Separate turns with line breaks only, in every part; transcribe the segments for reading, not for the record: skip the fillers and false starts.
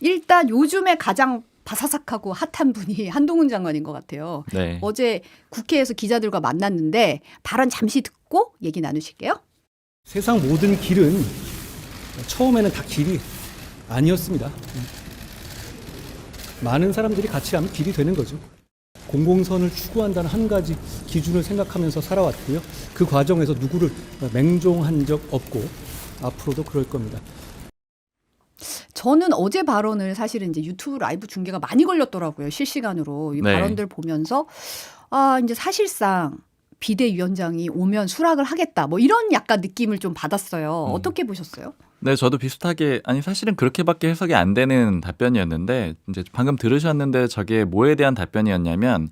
일단 요즘에 가장 바사삭하고 핫한 분이 한동훈 장관인 것 같아요.
네.
어제 국회에서 기자들과 만났는데 발언 잠시 듣고 얘기 나누실게요.
세상 모든 길은 처음에는 다 길이 아니었습니다. 많은 사람들이 같이 하면 길이 되는 거죠. 공공선을 추구한다는 한 가지 기준을 생각하면서 살아왔고요. 그 과정에서 누구를 맹종한 적 없고 앞으로도 그럴 겁니다.
저는 어제 발언을 사실은 이제 유튜브 라이브 중계가 많이 걸렸더라고요. 실시간으로 이
네.
발언들 보면서 이제 사실상 비대위원장이 오면 수락을 하겠다. 뭐 이런 약간 느낌을 좀 받았어요. 어떻게 보셨어요?
네, 저도 비슷하게 아니 사실은 그렇게밖에 해석이 안 되는 답변이었는데 이제 방금 들으셨는데 저게 뭐에 대한 답변이었냐면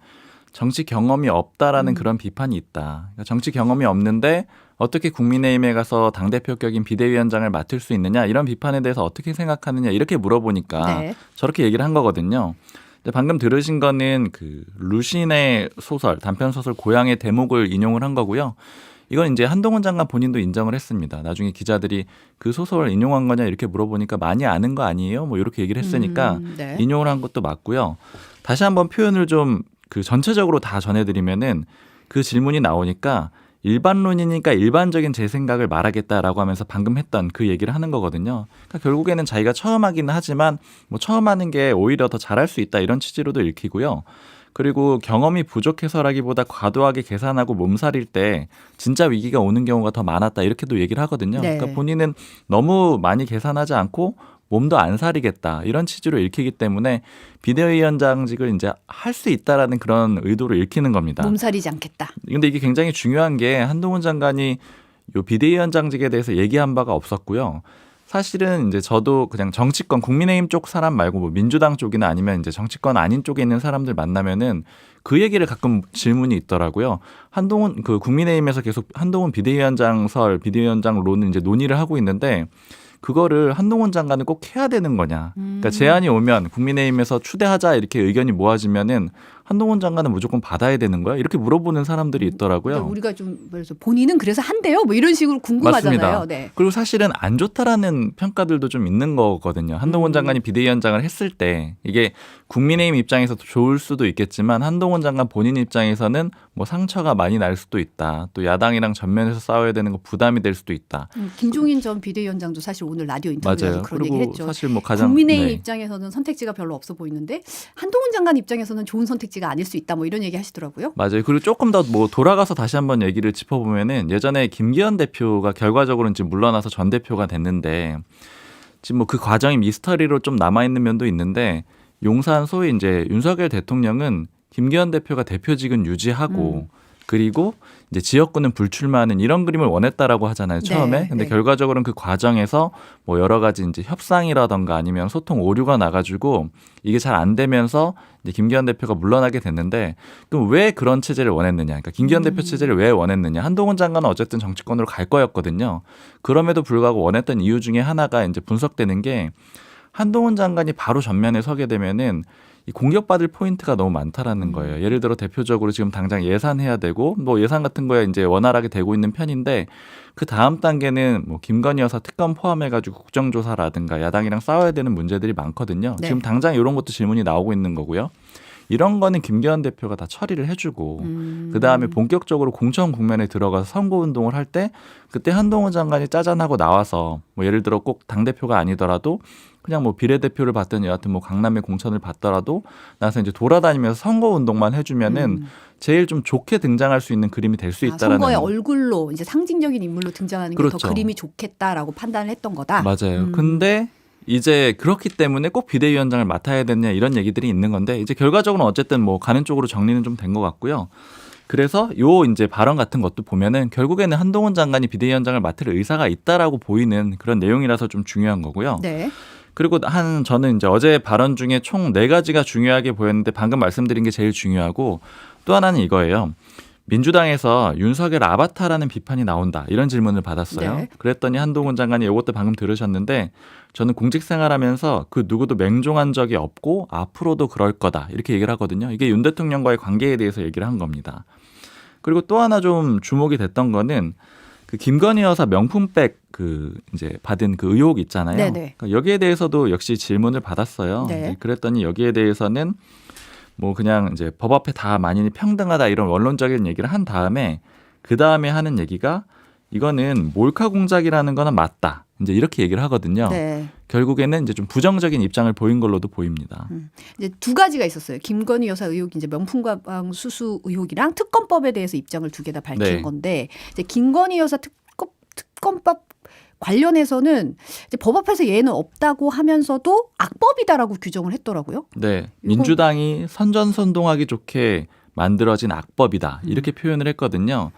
정치 경험이 없다라는 그런 비판이 있다. 그러니까 정치 경험이 없는데 어떻게 국민의힘에 가서 당대표 격인 비대위원장을 맡을 수 있느냐 이런 비판에 대해서 어떻게 생각하느냐 이렇게 물어보니까
네.
저렇게 얘기를 한 거거든요. 근데 방금 들으신 거는 그 루신의 소설 단편 소설 고향의 대목을 인용을 한 거고요. 이건 이제 한동훈 장관 본인도 인정을 했습니다. 나중에 기자들이 그 소설을 인용한 거냐 이렇게 물어보니까 많이 아는 거 아니에요? 뭐 이렇게 얘기를 했으니까
네.
인용을 한 것도 맞고요. 다시 한번 표현을 좀 그 전체적으로 다 전해드리면은 그 질문이 나오니까 일반론이니까 일반적인 제 생각을 말하겠다라고 하면서 방금 했던 그 얘기를 하는 거거든요. 그러니까 결국에는 자기가 처음 하기는 하지만 뭐 처음 하는 게 오히려 더 잘할 수 있다 이런 취지로도 읽히고요. 그리고 경험이 부족해서라기보다 과도하게 계산하고 몸살일 때 진짜 위기가 오는 경우가 더 많았다 이렇게도 얘기를 하거든요.
네.
그러니까 본인은 너무 많이 계산하지 않고 몸도 안 사리겠다 이런 취지로 읽히기 때문에 비대위원장직을 이제 할 수 있다라는 그런 의도로 읽히는 겁니다.
몸살이지 않겠다.
근데 이게 굉장히 중요한 게 한동훈 장관이 요 비대위원장직에 대해서 얘기한 바가 없었고요. 사실은 이제 저도 그냥 정치권 국민의힘 쪽 사람 말고 뭐 민주당 쪽이나 아니면 이제 정치권 아닌 쪽에 있는 사람들 만나면은 그 얘기를 가끔 질문이 있더라고요. 한동훈 그 국민의힘에서 계속 한동훈 비대위원장론을 이제 논의를 하고 있는데 그거를 한동훈 장관은 꼭 해야 되는 거냐. 그러니까 제안이 오면 국민의힘에서 추대하자 이렇게 의견이 모아지면은 한동훈 장관은 무조건 받아야 되는 거야? 이렇게 물어보는 사람들이 있더라고요.
그러니까 우리가 좀 그래서 본인은 그래서 한대요. 뭐 이런 식으로 궁금하잖아요.
맞습니다.
네.
그리고 사실은 안 좋다라는 평가들도 좀 있는 거거든요. 한동훈 장관이 비대위원장을 했을 때 이게 국민의힘 입장에서 좋을 수도 있겠지만 한동훈 장관 본인 입장에서는 뭐 상처가 많이 날 수도 있다. 또 야당이랑 전면에서 싸워야 되는 거 부담이 될 수도 있다.
김종인 전 비대위원장도 사실 오늘 라디오 인터뷰에서
맞아요.
그런
그리고
얘기를 했죠.
사실 뭐 가장
국민의힘
네.
입장에서는 선택지가 별로 없어 보이는데 한동훈 장관 입장에서는 좋은 선택지가 아닐 수 있다. 뭐 이런 얘기 하시더라고요.
맞아요. 그리고 조금 더 뭐 돌아가서 다시 한번 얘기를 짚어보면은 예전에 김기현 대표가 결과적으로는 지금 물러나서 전 대표가 됐는데 지금 뭐 그 과정이 미스터리로 좀 남아있는 면도 있는데 용산 소위 이제 윤석열 대통령은 김기현 대표가 대표직은 유지하고 그리고 이제 지역구는 불출마하는 이런 그림을 원했다라고 하잖아요. 처음에.
네,
근데
네.
결과적으로는 그 과정에서 뭐 여러 가지 이제 협상이라던가 아니면 소통 오류가 나가지고 이게 잘 안 되면서 이제 김기현 대표가 물러나게 됐는데 그럼 왜 그런 체제를 원했느냐. 그러니까 김기현 대표 체제를 왜 원했느냐. 한동훈 장관은 어쨌든 정치권으로 갈 거였거든요. 그럼에도 불구하고 원했던 이유 중에 하나가 이제 분석되는 게 한동훈 장관이 바로 전면에 서게 되면은 이 공격받을 포인트가 너무 많다라는 거예요. 예를 들어 대표적으로 지금 당장 예산해야 되고 뭐 예산 같은 거에 이제 원활하게 되고 있는 편인데 그 다음 단계는 뭐 김건희 여사 특검 포함해가지고 국정조사라든가 야당이랑 싸워야 되는 문제들이 많거든요.
네.
지금 당장 이런 것도 질문이 나오고 있는 거고요. 이런 거는 김기현 대표가 다 처리를 해주고 그다음에 본격적으로 공천 국면에 들어가서 선거운동을 할 때 그때 한동훈 장관이 짜잔하고 나와서 뭐 예를 들어 꼭 당대표가 아니더라도 그냥 뭐 비례대표를 받든 여하튼 뭐 강남의 공천을 받더라도 나서 이제 돌아다니면서 선거운동만 해주면은 제일 좀 좋게 등장할 수 있는 그림이 될 수 있다라는
선거의 얼굴로 이제 상징적인 인물로 등장하는 게 더
그렇죠.
그림이 좋겠다라고 판단을 했던 거다.
맞아요. 근데 이제 그렇기 때문에 꼭 비대위원장을 맡아야 되냐 이런 얘기들이 있는 건데 이제 결과적으로 어쨌든 뭐 가는 쪽으로 정리는 좀 된 것 같고요. 그래서 요 이제 발언 같은 것도 보면은 결국에는 한동훈 장관이 비대위원장을 맡을 의사가 있다라고 보이는 그런 내용이라서 좀 중요한 거고요.
네.
그리고 저는 이제 어제 발언 중에 총 4가지가 중요하게 보였는데 방금 말씀드린 게 제일 중요하고 또 하나는 이거예요. 민주당에서 윤석열 아바타라는 비판이 나온다. 이런 질문을 받았어요.
네.
그랬더니 한동훈 장관이 이것도 방금 들으셨는데 저는 공직 생활하면서 그 누구도 맹종한 적이 없고 앞으로도 그럴 거다. 이렇게 얘기를 하거든요. 이게 윤 대통령과의 관계에 대해서 얘기를 한 겁니다. 그리고 또 하나 좀 주목이 됐던 거는 그 김건희 여사 명품백 그 이제 받은 그 의혹 있잖아요.
네네.
그러니까 여기에 대해서도 역시 질문을 받았어요.
네.
이제 그랬더니 여기에 대해서는 뭐 그냥 이제 법 앞에 다 만인이 평등하다 이런 원론적인 얘기를 한 다음에 그 다음에 하는 얘기가 이거는 몰카 공작이라는 거는 맞다. 이제 이렇게 얘기를 하거든요.
네.
결국에는 이제 좀 부정적인 입장을 보인 걸로도 보입니다.
이제 두 가지가 있었어요. 김건희 여사 의혹 이제 명품 가방 수수 의혹이랑 특검법에 대해서 입장을 두 개 다 밝힌
네.
건데 이제 김건희 여사 특검법 관련해서는 이제 법 앞에서 예외는 없다고 하면서도 악법이다라고 규정을 했더라고요.
네, 민주당이 선전선동하기 좋게 만들어진 악법이다 이렇게 표현을 했거든요.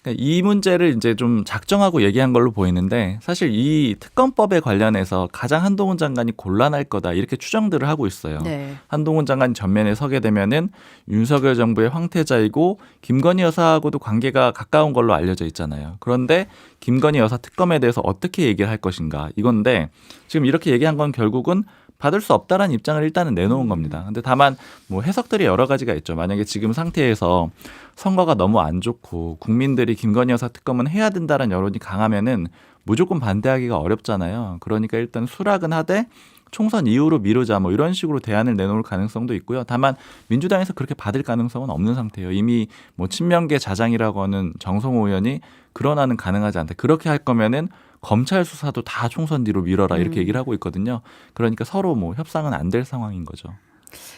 그러니까 이 문제를 이제 좀 작정하고 얘기한 걸로 보이는데 사실 이 특검법에 관련해서 가장 한동훈 장관이 곤란할 거다 이렇게 추정들을 하고 있어요.
네.
한동훈 장관이 전면에 서게 되면은 윤석열 정부의 황태자이고 김건희 여사하고도 관계가 가까운 걸로 알려져 있잖아요. 그런데 김건희 여사 특검에 대해서 어떻게 얘기를 할 것인가 이건데 지금 이렇게 얘기한 건 결국은 받을 수 없다라는 입장을 일단은 내놓은 겁니다. 근데 다만 뭐 해석들이 여러 가지가 있죠. 만약에 지금 상태에서 선거가 너무 안 좋고 국민들이 김건희 여사 특검은 해야 된다는 여론이 강하면은 무조건 반대하기가 어렵잖아요. 그러니까 일단 수락은 하되 총선 이후로 미루자 뭐 이런 식으로 대안을 내놓을 가능성도 있고요. 다만 민주당에서 그렇게 받을 가능성은 없는 상태예요. 이미 뭐 친명계 자장이라고 하는 정성호 의원이 그러나는 가능하지 않다. 그렇게 할 거면은 검찰 수사도 다 총선 뒤로 미뤄라 이렇게 얘기를 하고 있거든요. 그러니까 서로 뭐 협상은 안 될 상황인 거죠.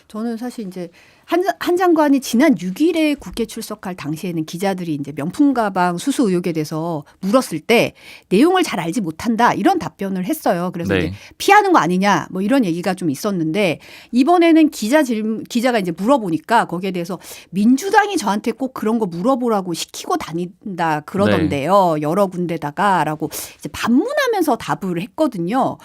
저는 사실 이제 한 장관이 지난 6일에 국회 출석할 당시에는 기자들이 이제 명품 가방 수수 의혹에 대해서 물었을 때 내용을 잘 알지 못한다 이런 답변을 했어요. 그래서
네.
이제 피하는 거 아니냐 뭐 이런 얘기가 좀 있었는데 이번에는 기자가 이제 물어보니까 거기에 대해서 민주당이 저한테 꼭 그런 거 물어보라고 시키고 다닌다 그러던데요. 여러 군데다가라고 이제 반문하면서 답을 했거든요.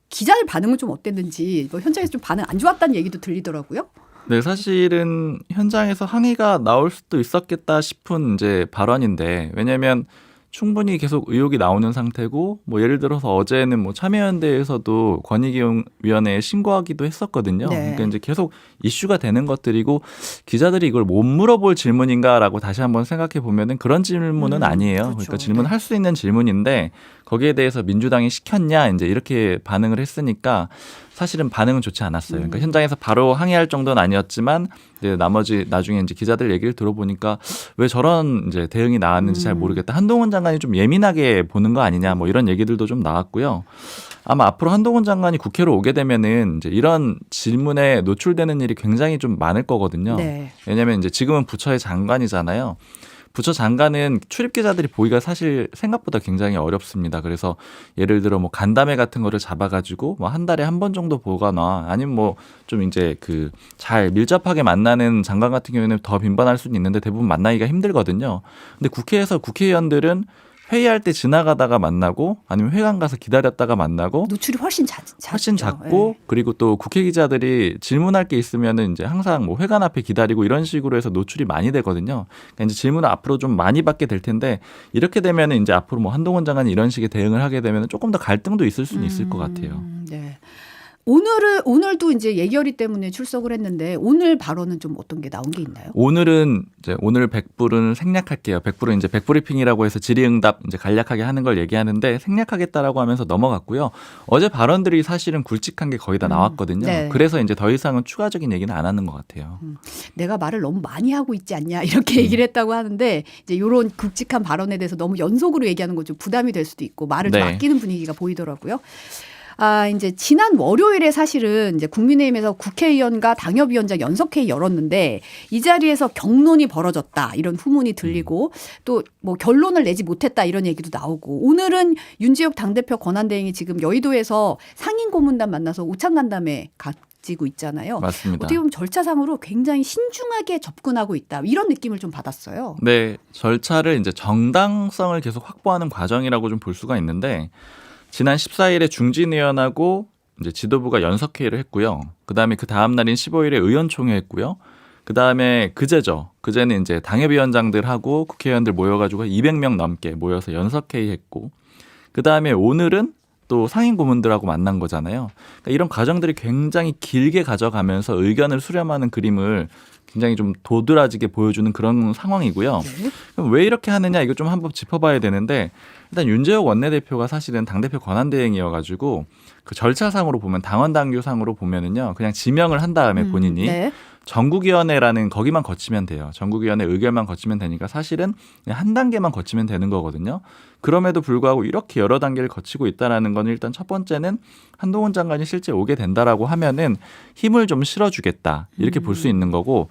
기자들 반응은 좀 어땠는지 뭐 현장에서 좀 반응 안 좋았다는 얘기도 들리더라고요.
네, 사실은 현장에서 항의가 나올 수도 있었겠다 싶은 이제 발언인데 왜냐하면 충분히 계속 의혹이 나오는 상태고 뭐 예를 들어서 어제는 뭐 참여연대에서도 권익위원회에 신고하기도 했었거든요.
네.
그러니까 이제 계속 이슈가 되는 것들이고 기자들이 이걸 못 물어볼 질문인가라고 다시 한번 생각해 보면은 그런 질문은 아니에요.
그렇죠.
그러니까 질문할 수 있는 질문인데 거기에 대해서 민주당이 시켰냐 이제 이렇게 반응을 했으니까 사실은 반응은 좋지 않았어요. 그러니까 현장에서 바로 항의할 정도는 아니었지만 이제 나중에 이제 기자들 얘기를 들어보니까 왜 저런 이제 대응이 나왔는지 잘 모르겠다. 한동훈 장관이 좀 예민하게 보는 거 아니냐 뭐 이런 얘기들도 좀 나왔고요. 아마 앞으로 한동훈 장관이 국회로 오게 되면은 이제 이런 질문에 노출되는 일이 굉장히 좀 많을 거거든요.
네.
왜냐하면 이제 지금은 부처의 장관이잖아요. 부처 장관은 출입 기자들이 보기가 사실 생각보다 굉장히 어렵습니다. 그래서 예를 들어 뭐 간담회 같은 거를 잡아가지고 뭐 한 달에 한 번 정도 보거나 아니면 뭐 좀 이제 그 잘 밀접하게 만나는 장관 같은 경우에는 더 빈번할 수는 있는데 대부분 만나기가 힘들거든요. 근데 국회에서 국회의원들은 회의할 때 지나가다가 만나고 아니면 회관 가서 기다렸다가 만나고
노출이 훨씬
훨씬 작고 그리고 또 국회 기자들이 질문할 게 있으면은 이제 항상 뭐 회관 앞에 기다리고 이런 식으로 해서 노출이 많이 되거든요. 그러니까 이제 질문을 앞으로 좀 많이 받게 될 텐데 이렇게 되면은 이제 앞으로 뭐 한동훈 장관이 이런 식의 대응을 하게 되면은 조금 더 갈등도 있을 수는 있을 것 같아요.
네. 오늘도 이제 예결위 때문에 출석을 했는데 오늘 발언은 좀 어떤 게 나온 게 있나요?
오늘 100불은 생략할게요. 100불은 이제 100브리핑이라고 해서 질의응답 이제 간략하게 하는 걸 얘기하는데 생략하겠다라고 하면서 넘어갔고요. 어제 발언들이 사실은 굵직한 게 거의 다 나왔거든요.
네.
그래서 이제 더 이상은 추가적인 얘기는 안 하는 것 같아요.
내가 말을 너무 많이 하고 있지 않냐 이렇게 얘기를 했다고 하는데 이제 이런 굵직한 발언에 대해서 너무 연속으로 얘기하는 거 좀 부담이 될 수도 있고 말을 좀
네.
아끼는 분위기가 보이더라고요. 이제 지난 월요일에 사실은 이제 국민의힘에서 국회의원과 당협위원장 연석회의 열었는데 이 자리에서 격론이 벌어졌다 이런 후문이 들리고 또 뭐 결론을 내지 못했다 이런 얘기도 나오고 오늘은 윤지혁 당대표 권한대행이 지금 여의도에서 상임고문단 만나서 오찬간담회 가지고 있잖아요.
맞습니다.
어떻게 보면 절차상으로 굉장히 신중하게 접근하고 있다 이런 느낌을 좀 받았어요.
네, 절차를 이제 정당성을 계속 확보하는 과정이라고 좀 볼 수가 있는데 지난 14일에 중진 의원하고 이제 지도부가 연석회의를 했고요. 그다음에 그 다음 날인 15일에 의원총회 했고요. 그다음에 그제는 이제 당협위원장들하고 국회의원들 모여가지고 200명 넘게 모여서 연석회의 했고 그다음에 오늘은 또 상임고문들하고 만난 거잖아요. 그러니까 이런 과정들이 굉장히 길게 가져가면서 의견을 수렴하는 그림을 굉장히 좀 도드라지게 보여주는 그런 상황이고요.
네.
그럼 왜 이렇게 하느냐 이거 좀 한번 짚어봐야 되는데 일단 윤재욱 원내대표가 사실은 당대표 권한대행이어가지고 그 절차상으로 보면 당원 당규상으로 보면은요 그냥 지명을 한 다음에 본인이
네.
전국위원회라는 거기만 거치면 돼요. 전국위원회 의결만 거치면 되니까 사실은 그냥 한 단계만 거치면 되는 거거든요. 그럼에도 불구하고 이렇게 여러 단계를 거치고 있다라는 건 일단 첫 번째는 한동훈 장관이 실제 오게 된다라고 하면은 힘을 좀 실어주겠다 이렇게 볼 수 있는 거고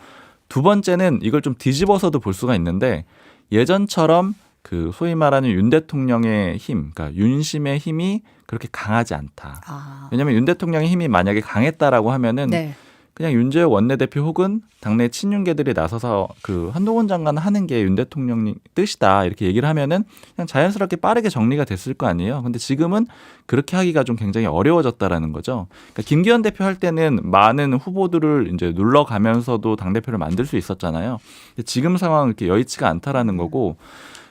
두 번째는 이걸 좀 뒤집어서도 볼 수가 있는데 예전처럼 그 소위 말하는 윤 대통령의 힘, 그러니까 윤심의 힘이 그렇게 강하지 않다.
아.
왜냐하면 윤 대통령의 힘이 만약에 강했다라고 하면은
네.
그냥 윤재욱 원내대표 혹은 당내 친윤계들이 나서서 그 한동훈 장관 하는 게 윤 대통령 뜻이다 이렇게 얘기를 하면은 그냥 자연스럽게 빠르게 정리가 됐을 거 아니에요. 근데 지금은 그렇게 하기가 좀 굉장히 어려워졌다라는 거죠. 그러니까 김기현 대표 할 때는 많은 후보들을 이제 눌러가면서도 당대표를 만들 수 있었잖아요. 근데 지금 상황은 이렇게 여의치가 않다라는 거고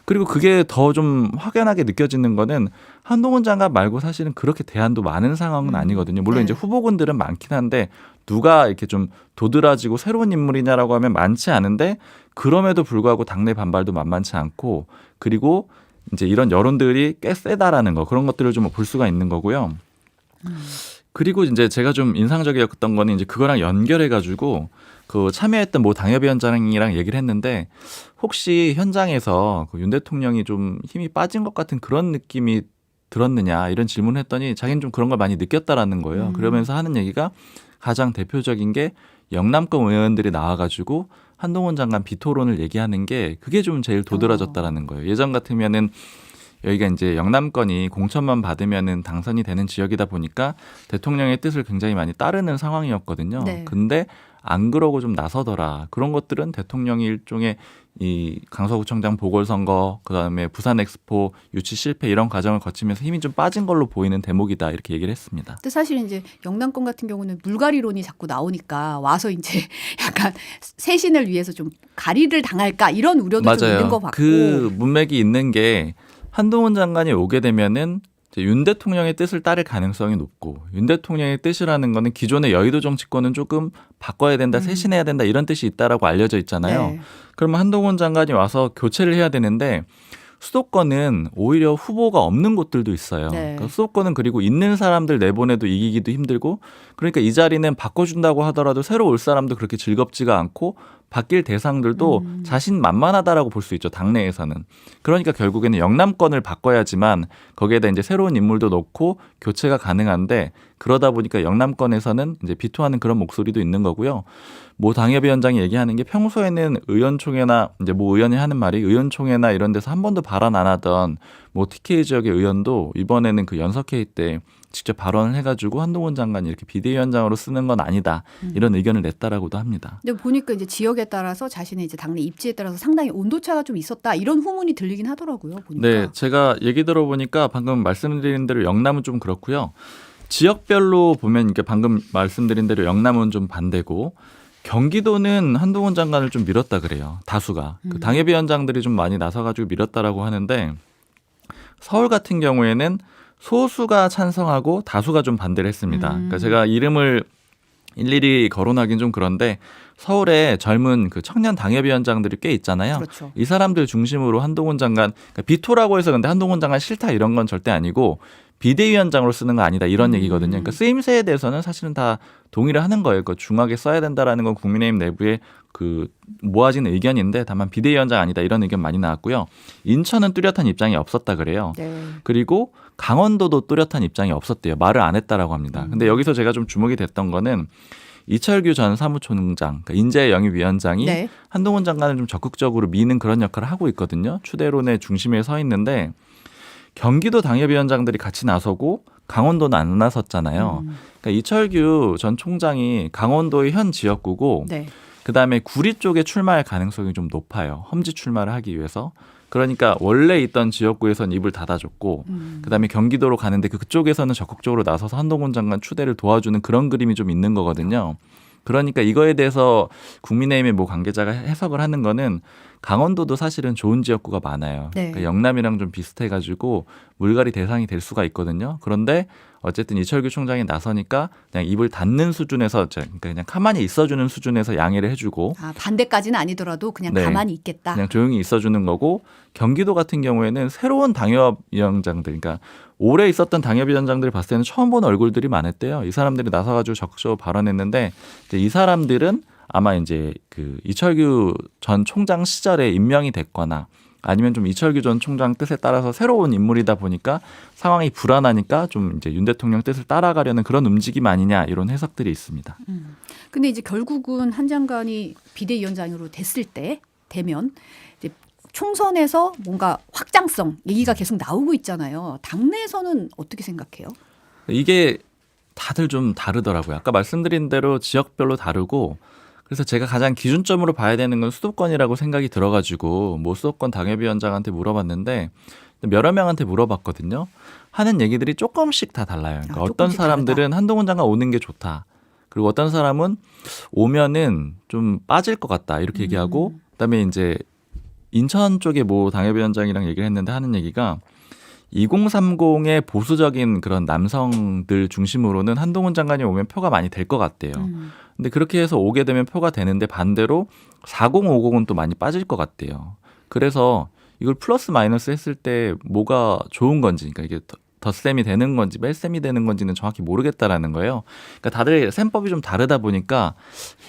그리고 그게 더 좀 확연하게 느껴지는 거는 한동훈 장관 말고 사실은 그렇게 대안도 많은 상황은 아니거든요. 물론
네.
이제 후보군들은 많긴 한데 누가 이렇게 좀 도드라지고 새로운 인물이냐라고 하면 많지 않은데 그럼에도 불구하고 당내 반발도 만만치 않고 그리고 이제 이런 여론들이 꽤 세다라는 거 그런 것들을 좀 볼 수가 있는 거고요. 그리고 이제 제가 좀 인상적이었던 거는 이제 그거랑 연결해 가지고 그 참여했던 모 당협위원장이랑 얘기를 했는데 혹시 현장에서 그 윤 대통령이 좀 힘이 빠진 것 같은 그런 느낌이 들었느냐 이런 질문을 했더니 자기는 좀 그런 걸 많이 느꼈다라는 거예요. 그러면서 하는 얘기가 가장 대표적인 게 영남권 의원들이 나와가지고 한동훈 장관 비토론을 얘기하는 게 그게 좀 제일 도드라졌다라는 거예요. 예전 같으면은 여기가 이제 영남권이 공천만 받으면은 당선이 되는 지역이다 보니까 대통령의 뜻을 굉장히 많이 따르는 상황이었거든요.
네.
근데 안 그러고 좀 나서더라. 그런 것들은 대통령이 일종의 이 강서구청장 보궐선거, 그다음에 부산 엑스포 유치 실패 이런 과정을 거치면서 힘이 좀 빠진 걸로 보이는 대목이다 이렇게 얘기를 했습니다.
근데 사실 이제 영남권 같은 경우는 물갈이론이 자꾸 나오니까 와서 이제 약간 새신을 위해서 좀 가리를 당할까 이런 우려도 좀 있는 것 같고.
그 문맥이 있는 게 한동훈 장관이 오게 되면은 이제 윤 대통령의 뜻을 따를 가능성이 높고 윤 대통령의 뜻이라는 거는 기존의 여의도 정치권은 조금 바꿔야 된다, 쇄신해야 된다 이런 뜻이 있다라고 알려져 있잖아요.
네.
그러면 한동훈 장관이 와서 교체를 해야 되는데 수도권은 오히려 후보가 없는 곳들도 있어요.
네.
그러니까 수도권은 그리고 있는 사람들 내보내도 이기기도 힘들고 그러니까 이 자리는 바꿔준다고 하더라도 새로 올 사람도 그렇게 즐겁지가 않고 바뀔 대상들도 자신만만하다라고 볼 수 있죠. 당내에서는. 그러니까 결국에는 영남권을 바꿔야지만 거기에다 이제 새로운 인물도 넣고 교체가 가능한데 그러다 보니까 영남권에서는 이제 비토하는 그런 목소리도 있는 거고요. 모 당협위원장이 얘기하는 게 평소에는 의원총회나 이제 모 의원이 하는 말이 의원총회나 이런 데서 한 번도 발언 안 하던 뭐 TK 지역의 의원도 이번에는 그 연석회의 때 직접 발언을 해가지고 한동훈 장관이 이렇게 비대위원장으로 쓰는 건 아니다 이런 의견을 냈다라고도 합니다.
근데 보니까 이제 지역에 따라서 자신의 이제 당내 입지에 따라서 상당히 온도차가 좀 있었다 이런 후문이 들리긴 하더라고요. 보니까.
네, 제가 얘기 들어보니까 방금 말씀드린 대로 영남은 좀 그렇고요. 지역별로 보면 이게 방금 말씀드린 대로 영남은 좀 반대고 경기도는 한동훈 장관을 좀 밀었다 그래요. 다수가. 그 당협위원장들이 좀 많이 나서가지고 밀었다라고 하는데 서울 같은 경우에는 소수가 찬성하고 다수가 좀 반대를 했습니다. 그러니까 제가 이름을 일일이 거론하긴 좀 그런데 서울에 젊은 그 청년 당협위원장들이 꽤 있잖아요.
그렇죠.
이 사람들 중심으로 한동훈 장관, 그러니까 비토라고 해서 근데 한동훈 장관 싫다 이런 건 절대 아니고 비대위원장으로 쓰는 거 아니다 이런 얘기거든요. 그러니까 쓰임새에 대해서는 사실은 다 동의를 하는 거예요. 그 중하게 써야 된다라는 건 국민의힘 내부에 그 모아진 의견인데 다만 비대위원장 아니다 이런 의견 많이 나왔고요. 인천은 뚜렷한 입장이 없었다 그래요.
네.
그리고 강원도도 뚜렷한 입장이 없었대요. 말을 안 했다라고 합니다. 근데 여기서 제가 좀 주목이 됐던 거는 이철규 전 사무총장, 그러니까 인재영입위원장이
네.
한동훈 장관을 좀 적극적으로 미는 그런 역할을 하고 있거든요. 추대론의 중심에 서 있는데 경기도 당협위원장들이 같이 나서고 강원도는 안 나섰잖아요. 그러니까 이철규 전 총장이 강원도의 현 지역구고
네.
그다음에 구리 쪽에 출마할 가능성이 좀 높아요. 험지 출마를 하기 위해서. 그러니까 원래 있던 지역구에선 입을 닫아줬고 그다음에 경기도로 가는데 그쪽에서는 적극적으로 나서서 한동훈 장관 추대를 도와주는 그런 그림이 좀 있는 거거든요. 그러니까 이거에 대해서 국민의힘의 모 관계자가 해석을 하는 거는 강원도도 사실은 좋은 지역구가 많아요.
네.
그러니까 영남이랑 좀 비슷해가지고 물갈이 대상이 될 수가 있거든요. 그런데 어쨌든 이철규 총장이 나서니까 그냥 입을 닫는 수준에서 그러니까 그냥 가만히 있어주는 수준에서 양해를 해주고
반대까지는 아니더라도 그냥
네.
가만히 있겠다.
그냥 조용히 있어주는 거고 경기도 같은 경우에는 새로운 당협위원장들 그러니까 오래 있었던 당협위원장들이 봤을 때는 처음 본 얼굴들이 많았대요. 이 사람들이 나서가지고 적극적으로 발언했는데 이제 이 사람들은 아마 이제 그 이철규 전 총장 시절에 임명이 됐거나 아니면 좀 이철규 전 총장 뜻에 따라서 새로운 인물이다 보니까 상황이 불안하니까 좀 이제 윤 대통령 뜻을 따라가려는 그런 움직임 아니냐 이런 해석들이 있습니다.
근데 이제 결국은 한 장관이 비대위원장으로 되면 이제 총선에서 뭔가 확장성 얘기가 계속 나오고 있잖아요. 당내에서는 어떻게 생각해요?
이게 다들 좀 다르더라고요. 아까 말씀드린 대로 지역별로 다르고 그래서 제가 가장 기준점으로 봐야 되는 건 수도권이라고 생각이 들어가지고 뭐 수도권 당협위원장한테 물어봤는데 여러 명한테 물어봤거든요. 하는 얘기들이 조금씩 다 달라요. 그러니까 어떤 사람들은 다르다. 한동훈 장관 오는 게 좋다. 그리고 어떤 사람은 오면은 좀 빠질 것 같다 이렇게 얘기하고 그다음에 이제 인천 쪽에 뭐 당협위원장이랑 얘기를 했는데 하는 얘기가 2030의 보수적인 그런 남성들 중심으로는 한동훈 장관이 오면 표가 많이 될 것 같대요. 근데 그렇게 해서 오게 되면 표가 되는데 반대로 4050은 또 많이 빠질 것 같대요. 그래서 이걸 플러스 마이너스 했을 때 뭐가 좋은 건지, 그러니까 이게 덧셈이 되는 건지 뺄셈이 되는 건지는 정확히 모르겠다라는 거예요. 그러니까 다들 셈법이 좀 다르다 보니까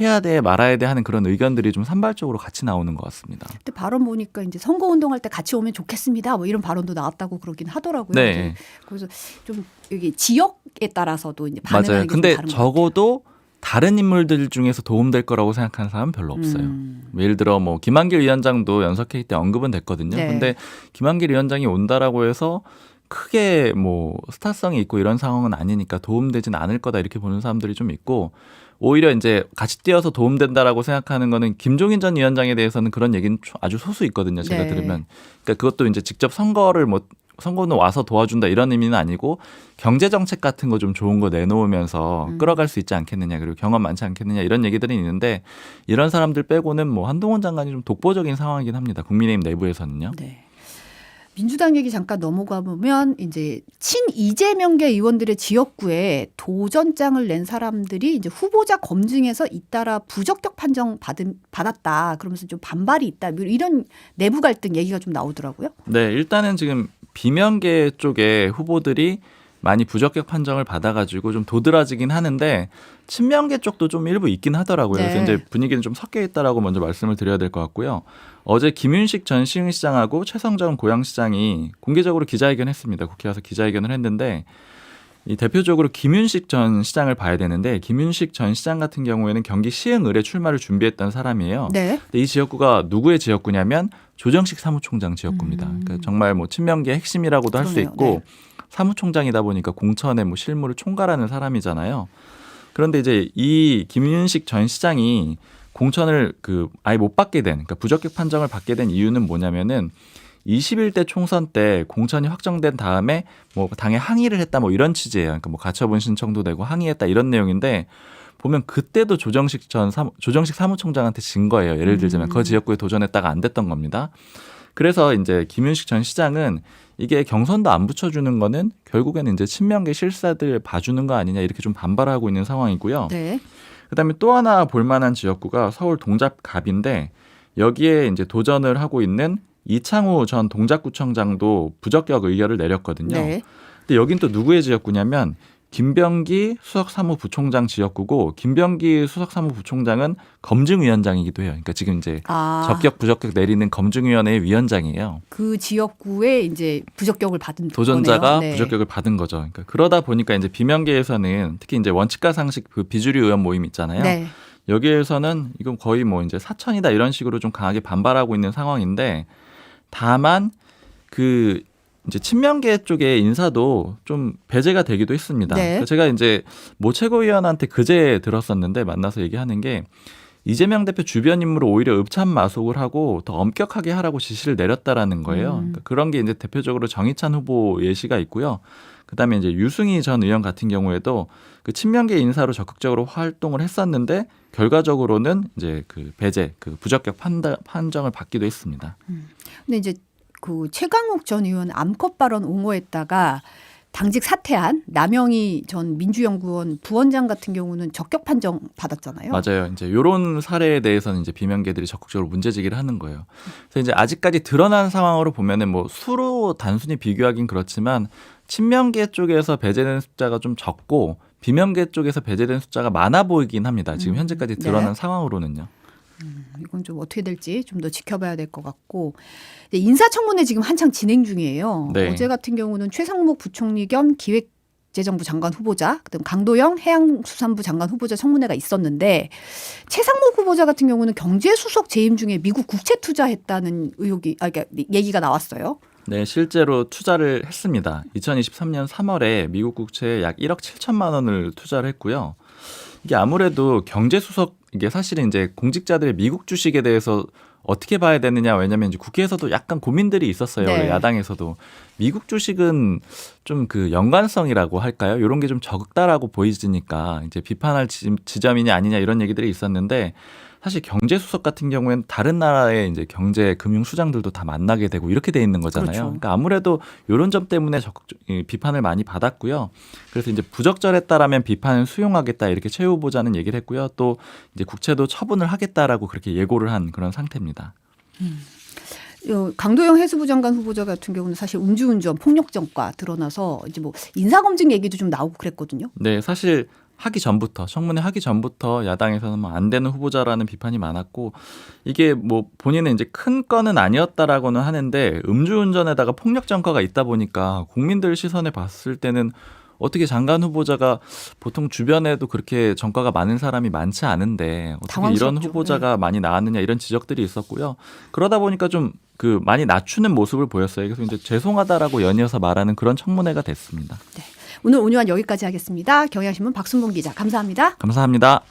해야 돼 말아야 돼 하는 그런 의견들이 좀 산발적으로 같이 나오는 것 같습니다.
근데 발언 보니까 이제 선거운동할 때 같이 오면 좋겠습니다. 뭐 이런 발언도 나왔다고 그러긴 하더라고요.
네.
그래서 좀 여기 지역에 따라서도 이제 반응하는
맞아요.
게
근데
좀 다른
적어도 다른 인물들 중에서 도움될 거라고 생각하는 사람은 별로 없어요. 예를 들어 뭐 김한길 위원장도 연석회의 때 언급은 됐거든요.
네.
근데 김한길 위원장이 온다라고 해서 크게 뭐 스타성이 있고 이런 상황은 아니니까 도움되진 않을 거다 이렇게 보는 사람들이 좀 있고 오히려 이제 같이 뛰어서 도움된다라고 생각하는 거는 김종인 전 위원장에 대해서는 그런 얘기는 아주 소수 있거든요. 제가
네.
들으면. 그러니까 그것도 이제 직접 선거는 와서 도와준다 이런 의미는 아니고 경제 정책 같은 거 좀 좋은 거 내놓으면서 끌어갈 수 있지 않겠느냐 그리고 경험 많지 않겠느냐 이런 얘기들이 있는데 이런 사람들 빼고는 뭐 한동훈 장관이 좀 독보적인 상황이긴 합니다. 국민의힘 내부에서는요.
네. 민주당 얘기 잠깐 넘어가 보면 이제 친 이재명계 의원들의 지역구에 도전장을 낸 사람들이 이제 후보자 검증에서 잇따라 부적격 판정 받았다. 그러면서 좀 반발이 있다. 이런 내부 갈등 얘기가 좀 나오더라고요.
네, 일단은 지금 비명계 쪽에 후보들이 많이 부적격 판정을 받아가지고 좀 도드라지긴 하는데 친명계 쪽도 좀 일부 있긴 하더라고요.
네.
그래서 이제 분위기는 좀 섞여 있다라고 먼저 말씀을 드려야 될 것 같고요. 어제 김윤식 전 시흥시장하고 최성정 고양시장이 공개적으로 기자회견했습니다. 국회 와서 기자회견을 했는데 이 대표적으로 김윤식 전 시장을 봐야 되는데 김윤식 전 시장 같은 경우에는 경기 시흥을에 출마를 준비했던 사람이에요.
네.
근데 이 지역구가 누구의 지역구냐면 조정식 사무총장 지역구입니다. 그러니까 정말 뭐 친명계의 핵심이라고도 할 수
그러네요.
있고
네.
사무총장이다 보니까 공천의 뭐 실무를 총괄하는 사람이잖아요. 그런데 이제 이 김윤식 전 시장이 공천을 아예 못 받게 된, 그러니까 부적격 판정을 받게 된 이유는 뭐냐면은 21대 총선 때 공천이 확정된 다음에 뭐 당에 항의를 했다 뭐 이런 취지예요. 그러니까 뭐 가처분 신청도 되고 항의했다 이런 내용인데 보면 그때도 조정식 사무총장한테 진 거예요. 예를 들자면 그 지역구에 도전했다가 안 됐던 겁니다. 그래서 이제 김윤식 전 시장은 이게 경선도 안 붙여주는 거는 결국에는 이제 친명계 실사들 봐주는 거 아니냐 이렇게 좀 반발하고 있는 상황이고요.
네.
그다음에 또 하나 볼만한 지역구가 서울 동작갑인데 여기에 이제 도전을 하고 있는 이창우 전 동작구청장도 부적격 의결을 내렸거든요.
네.
근데 여긴 또 누구의 지역구냐면 김병기 수석사무부총장 지역구고 김병기 수석사무부총장은 검증위원장이기도 해요. 그러니까 지금 이제 적격 부적격 내리는 검증위원회의 위원장이에요.
그 지역구에 이제 부적격을 받은
도전자가
거네요. 네.
부적격을 받은 거죠. 그러니까 그러다 보니까 이제 비명계에서는 특히 이제 원칙과 상식 그 비주류 의원 모임 있잖아요.
네.
여기에서는 이건 거의 뭐 이제 사천이다 이런 식으로 좀 강하게 반발하고 있는 상황인데 다만 이제 친명계 쪽의 인사도 좀 배제가 되기도 했습니다.
네.
그러니까 제가 이제 모 최고위원한테 그제 들었었는데 만나서 얘기하는 게 이재명 대표 주변 인물을 오히려 읍참마속을 하고 더 엄격하게 하라고 지시를 내렸다라는 거예요. 그러니까 그런 게 이제 대표적으로 정의찬 후보 예시가 있고요. 그다음에 이제 유승희 전 의원 같은 경우에도 그 친명계 인사로 적극적으로 활동을 했었는데 결과적으로는 이제 배제, 부적격 판정을 받기도 했습니다.
근데 이제 그 최강욱 전 의원 암컷 발언 옹호했다가 당직 사퇴한 남영희 전 민주연구원 부원장 같은 경우는 적격 판정 받았잖아요.
맞아요. 이제 이런 사례에 대해서는 이제 비명계들이 적극적으로 문제제기를 하는 거예요. 그래서 이제 아직까지 드러난 상황으로 보면은 뭐 수로 단순히 비교하긴 그렇지만 친명계 쪽에서 배제된 숫자가 좀 적고 비명계 쪽에서 배제된 숫자가 많아 보이긴 합니다. 지금 현재까지 드러난 상황으로는요.
이건 좀 어떻게 될지 좀 더 지켜봐야 될 것 같고 인사청문회 지금 한창 진행 중이에요.
네.
어제 같은 경우는 최상목 부총리 겸 기획재정부 장관 후보자, 그다음 강도영 해양수산부 장관 후보자 청문회가 있었는데 최상목 후보자 같은 경우는 경제수석 재임 중에 미국 국채 투자했다는 그러니까 얘기가 나왔어요.
네, 실제로 투자를 했습니다. 2023년 3월에 미국 국채에 약 1억 7천만 원을 투자를 했고요. 이게 아무래도 경제수석 이게 사실은 이제 공직자들의 미국 주식에 대해서 어떻게 봐야 되느냐, 왜냐하면 이제 국회에서도 약간 고민들이 있었어요.
네.
원래 야당에서도 미국 주식은 좀 그 연관성이라고 할까요? 이런 게 좀 적다라고 보이지니까 이제 비판할 지점이냐 아니냐 이런 얘기들이 있었는데 사실 경제수석 같은 경우에는 다른 나라의 이제 경제 금융 수장들도 다 만나게 되고 이렇게 돼 있는 거잖아요.
그렇죠.
그러니까 아무래도 이런 점 때문에 비판을 많이 받았고요. 그래서 이제 부적절했다라면 비판을 수용하겠다 이렇게 최 후보자는 얘기를 했고요. 또 이제 국채도 처분을 하겠다라고 그렇게 예고를 한 그런 상태입니다.
강도영 해수부 장관 후보자 같은 경우는 사실 음주운전, 폭력전과 드러나서 이제 뭐 인사검증 얘기도 좀 나오고 그랬거든요.
네, 사실 하기 전부터 청문회 하기 전부터 야당에서는 뭐 안 되는 후보자라는 비판이 많았고 이게 뭐 본인은 이제 큰 건은 아니었다라고는 하는데 음주운전에다가 폭력 전과가 있다 보니까 국민들 시선에 봤을 때는 어떻게 장관 후보자가 보통 주변에도 그렇게 전과가 많은 사람이 많지 않은데 어떻게 이런
당황스럽죠.
후보자가 많이 나왔느냐 이런 지적들이 있었고요. 그러다 보니까 좀 그 많이 낮추는 모습을 보였어요. 그래서 이제 죄송하다라고 연이어서 말하는 그런 청문회가 됐습니다.
오늘 온유한 여기까지 하겠습니다. 경향신문 박순봉 기자 감사합니다.
감사합니다.